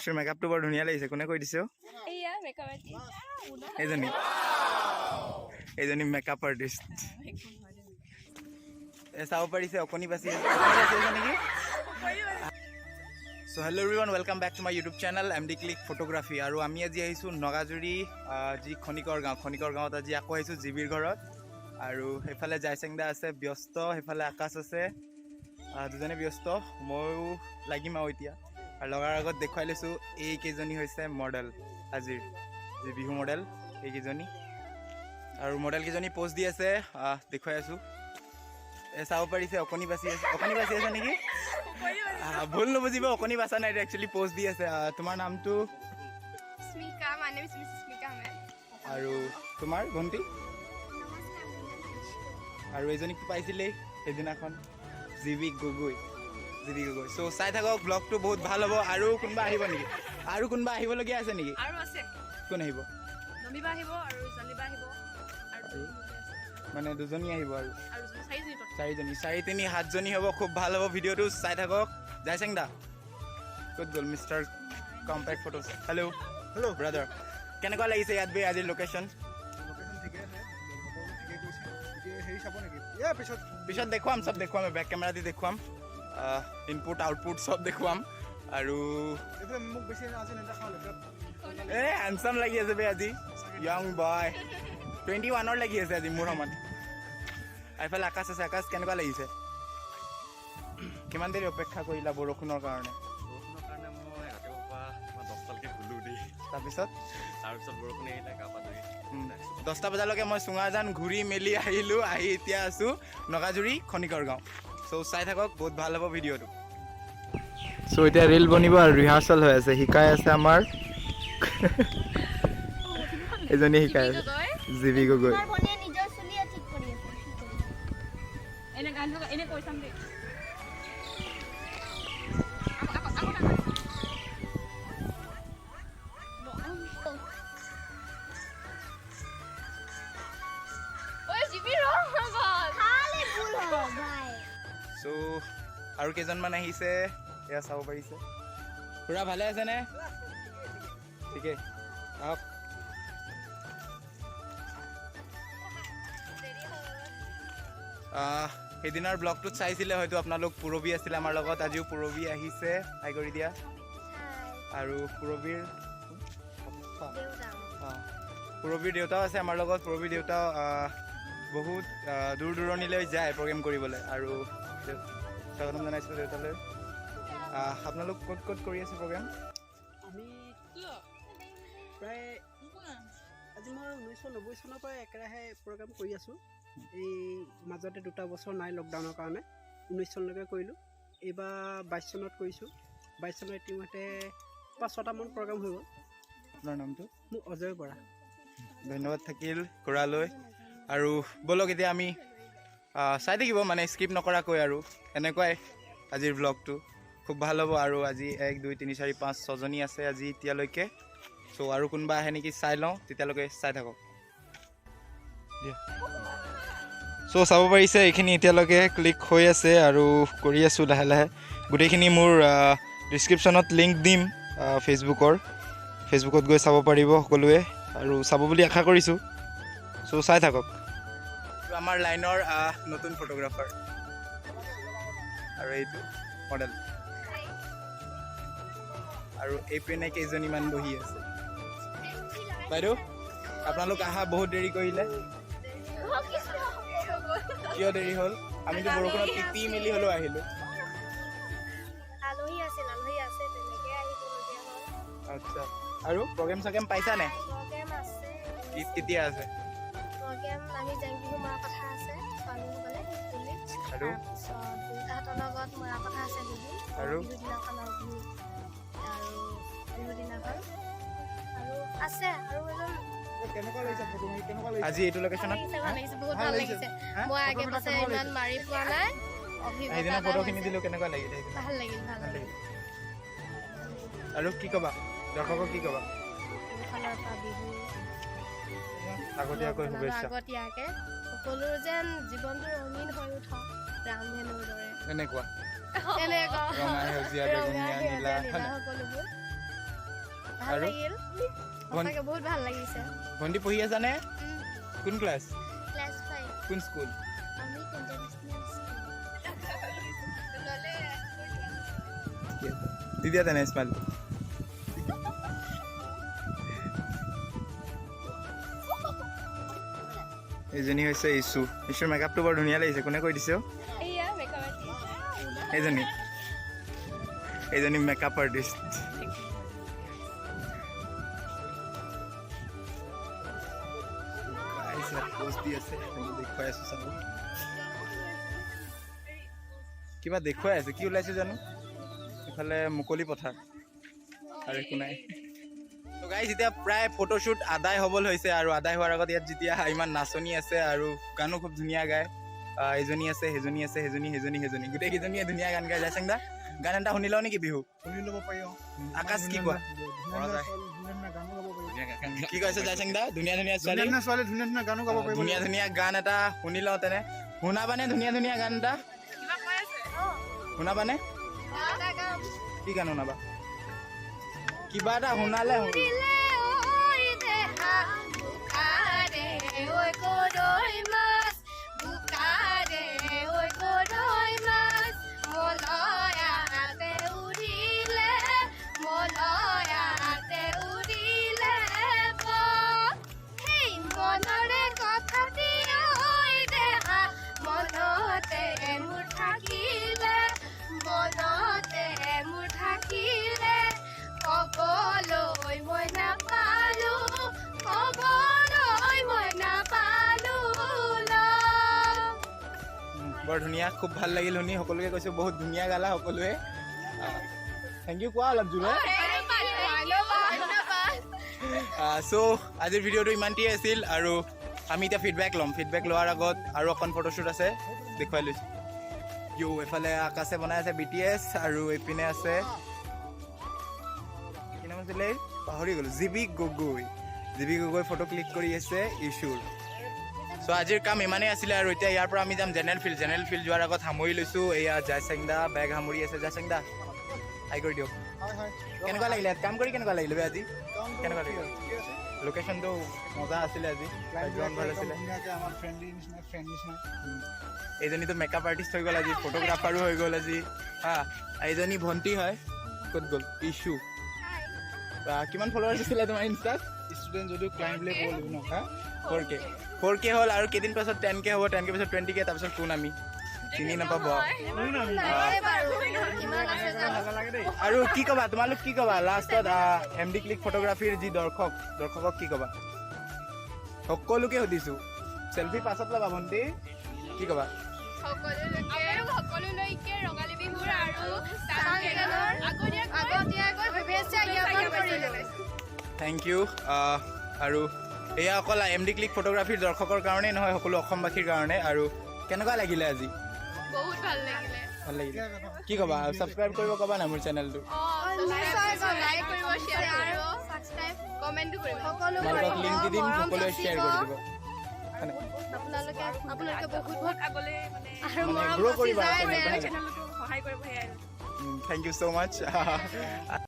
mister মেকআপটো বৰ ধুনীয়া লাগিছে কোনে কৈ দিছে এইয়া মেকআপ আৰ্টিষ্ট এইজনী মেকআপ আৰ্টিষ্ট চাব পাৰিছে অকণি বাচি নেকি so hello' everyone welcome back to my YouTube channel MD click photography আৰু আমি আজি আহিছোঁ নগাজুৰি যি খনিকৰ গাঁৱত আজি আকৌ আহিছোঁ জিবিৰ ঘৰত আৰু সেইফালে জাইচেংদা আছে ব্যস্ত সেইফালে আকাশ আছে দুজনে ব্যস্ত ময়ো লাগিম আৰু এতিয়া আৰু লগাৰ আগত দেখুৱাই লৈছোঁ এইকেইজনী হৈছে মডেল আজিৰ যি বিহু মডেল এইকেইজনী আৰু মডেলকেইজনী পোষ্ট দি আছে দেখুৱাই আছোঁ চাব পাৰিছে অকণি বাচি আছে নেকি ভুল নুবুজিব অকণি বাচা নাই একচুৱেলি পোষ্ট দি আছে তোমাৰ নামটো আৰু তোমাৰ ভণ্টি আৰু এইজনীক পাইছিলেই সেইদিনাখন জিবি গগৈ চ' চাই থাকক ব্লগটো বহুত ভাল হ'ব আৰু কোনোবা আহিব নেকি আৰু কোনোবা আহিবলগীয়া আছে নেকি কোন আহিব মানে দুজনী আহিব আৰু চাৰি তিনি সাতজনী হ'ব খুব ভাল হ'ব ভিডিঅ'টো চাই থাকক জাইচেং দা ক'ত গ'ল mister compact photos hello' brother কেনেকুৱা লাগিছে ইয়াত বে আজিৰ লোকেশ্যন পিছত দেখুৱাম চব দেখুৱাম বেক কেমেৰা দি দেখুৱাম ইনপুট আউটপুট চব দেখুৱাম আৰু হেণ্ডচাম লাগি আছে বে আজি য়ং বয় 21ৰ লাগি আছে আজি মোৰ সমান এইফালে আকাশ আছে আকাশ কেনেকুৱা লাগিছে কিমান দেৰি অপেক্ষা কৰিলা বৰষুণৰ কাৰণে মই ৰাতিপুৱা 10টালৈকে শুলো দেই তাৰপিছত বৰষুণে আহিলে গা পা ধুই 10টা বজালৈকে মই চুঙাজান ঘূৰি মেলি আহিলোঁ আহি এতিয়া আছোঁ নগাজুৰি খনিকৰ গাঁও চ' চাই থাকক বহুত ভাল হ'ব ভিডিঅ'টো চ' এতিয়া ৰিল বনিব আৰু ৰিহাৰ্চেল হৈ আছে শিকাই আছে আমাৰ এজনী শিকাই আছে জিবি গগৈ চ' আৰু কেইজনমান আহিছে এয়া চাব পাৰিছে খুৰা ভালে আছেনে ঠিকেই আহক সেইদিনাৰ ব্লগটোত চাইছিলে হয়তো আপোনালোক পুৰবী আছিলে আমাৰ লগত আজিও পুৰবী আহিছে হাই কৰি দিয়া আৰু পুৰবীৰ দেউতাও আছে আমাৰ লগত পুৰবীৰ দেউতাও বহুত দূৰ দূৰণিলৈ যায় প্ৰগ্ৰেম কৰিবলৈ আৰু স্বাগতম জনাইছোঁ দেউতালৈ আপোনালোক ক'ত কৰি আছে প্ৰগ্ৰেম আমি প্ৰায় আজি মই 1990 চনৰ পৰা একেৰাহে প্ৰগ্ৰাম কৰি আছোঁ এই মাজতে 2টা বছৰ নাই লকডাউনৰ কাৰণে 19 চনলৈকে কৰিলোঁ এইবাৰ 22 চনত কৰিছোঁ 22 চনৰ ইতিমধ্যে 5-6টামান প্ৰগ্ৰাম হৈ গ'ল আপোনাৰ নামটো মোক অজয় বৰা ধন্যবাদ থাকিল খুৰালৈ আৰু ব'লক এতিয়া আমি চাই থাকিব মানে স্কিপ নকৰাকৈ আৰু এনেকুৱাই আজিৰ ব্লগটো খুব ভাল হ'ব আৰু আজি 1 2 3 4 5 6জনী আছে আজি এতিয়ালৈকে চ' আৰু কোনোবা আহে নেকি চাই লওঁ তেতিয়ালৈকে চাই থাকক চ' চাব পাৰিছে এইখিনি এতিয়ালৈকে ক্লিক হৈ আছে আৰু কৰি আছোঁ লাহে লাহে গোটেইখিনি মোৰ ডিছক্ৰিপশ্যনত লিংক দিম ফেচবুকত গৈ চাব পাৰিব সকলোৱে আৰু চাব বুলি আশা কৰিছোঁ চ' চাই থাকক আমাৰ লাইনৰ নতুন ফটোগ্ৰাফাৰ আৰু এইটো মডেল আৰু এই পিনে কেইজনীমান বহি আছে বাইদেউ আপোনালোক অহা বহুত দেৰি কৰিলে কিয় দেৰি হ'ল আমিতো বৰষুণত তিতি মেলি হ'লেও আহিলোঁ আচ্ছা আৰু প্ৰগ্ৰেম চগ্ৰেম পাইছানে কেতিয়া আছে আজি এইটো লোকেশ্যনত সেইদিনা ফটোখিনি দিলোঁ কেনেকুৱা লাগিলে আৰু কি ক'বা দৰ্শকক কি ক'বা আগতীয়াকৈ শুভেচ্ছা সকলো যেন জীৱনটো ৰঙীন হৈ উঠক ৰামধেনুৰ দৰে এনেকুৱা এনেকুৱা ৰঙা সেউজীয়া বেঙুনীয়া নীলা সকলোবোৰ ভাল আৰু লাগিল সঁচাকে বহুত ভাল লাগিছে ভণ্টি পঢ়ি আছানে কোন ক্লাছ ক্লাছ 5 কোন স্কুল আমি ইন্টাৰনেশ্যনেল দিদিয়া তেনে স্মাইল এইজনী হৈছে ইছু ইছুৰ মেকআপটো বৰ ধুনীয়া লাগিছে কোনে কৈ দিছে এয়া মেকআপ আৰ্টিষ্ট এইজনী মেকআপ আৰ্টিষ্ট কিবা দেখুৱাই আছে কি ওলাইছে জানো ইফালে মুকলি পথাৰ আৰু একো নাই তো গাইজ এতিয়া প্ৰায় ফটোশ্বুট আদায় হ'বলৈ হৈছে আৰু আদায় হোৱাৰ আগত ইয়াত যেতিয়া ইমান নাচনি আছে আৰু গানো খুব ধুনীয়া গায় এজনী আছে সেইজনী আছে সেইজনী গোটেইকেইজনীয়ে ধুনীয়া গান গাই যায় চেংদা গান এটা শুনি লওঁ নেকি বিহু শুনি ল'ব পাৰি আকাশ কি কোৱা কি কৈছে যায় চেংদা ধুনীয়া ছোৱালী ধুনীয়া গানো গাব পাৰিব ধুনীয়া গান এটা শুনি লওঁ তেনে শুনাবানে ধুনীয়া গান এটা শুনাবানে কি গান শুনাবা কিবা এটা শুনালে বৰ ধুনীয়া খুব ভাল লাগিল শুনি সকলোকে কৈছো বহুত ধুনীয়া গালা সকলোৱে থেংক ইউ কোৱা অলপ জোৰে চ' আজিৰ ভিডিঅ'টো ইমানটিয়ে আছিল আৰু আমি এতিয়া ফিডবেক লোৱাৰ আগত আৰু অকণ ফটোশ্বুট আছে দেখুৱাই লৈছোঁ এফালে আকাশে বনাই আছে BTS আৰু এইপিনে আছে কি নাম আছিলে পাহৰি গ'লো জিবি গগৈ ফটো ক্লিক কৰি আছে ইছুৰ চ' আজিৰ কাম ইমানেই আছিলে আৰু এতিয়া ইয়াৰ পৰা আমি যাম জেনেৰেল ফিল্ড যোৱাৰ আগত সামৰি লৈছোঁ এয়া জাইচেংদা বেগ সামৰি আছে জাইচেংদা হাই কৰি দিয়ক কেনেকুৱা লাগিলে কাম কৰি কেনেকুৱা লাগিলে বে আজি কেনেকুৱা লাগিলে লোকেশ্যনটো মজা আছিলে আজি বেকগ্ৰাউণ্ড ভাল আছিলে এইজনীতো মেকআপ আৰ্টিষ্ট হৈ গ'ল আজি ফটোগ্ৰাফাৰো হৈ গ'ল আজি হা এইজনী ভণ্টি হয় ক'ত গ'ল ইছু কিমান ফলোৱাৰ্ছ আছিলে তোমাৰ ইনষ্টাত ষ্টুডেণ্ট যদিও ক্লাইণ্ট বুলি ক'ব লাগিব ন হা 4K হ'ল আৰু কেইদিন পাছত 10K হ'ব 10K পাছত 20K তাৰপিছত কোন আমি চিনি নাপাব আৰু কি ক'বা তোমালোক কি ক'বা লাষ্টত MD ক্লিক ফটোগ্ৰাফীৰ যি দৰ্শকক কি ক'বা সকলোকে সুধিছোঁ চেল্ফি পাছত ল'বা ভণ্টি কি ক'বা সকলোলৈকে ৰঙালী বিহুৰ আগতীয়াকৈ শুভেচ্ছা জ্ঞাপন কৰিলোঁ থেংক ইউ আৰু এয়া অকল MD ক্লিক ফটোগ্ৰাফীৰ দৰ্শকৰ কাৰণেই নহয় সকলো অসমবাসীৰ কাৰণে আৰু কেনেকুৱা লাগিলে আজি বহুত ভাল লাগিলে কি ক'বা ছাবস্ক্ৰাইব কৰিব ক'বা না মোৰ চেনেলটো তোমালোকক লিংক দি দিম সকলোৱে শ্বেয়াৰ কৰি দিব আপোনালোকে বহুত আগলৈ গ্ৰ' কৰিবা সহায় কৰিব থেংক ইউ ছ' মাছ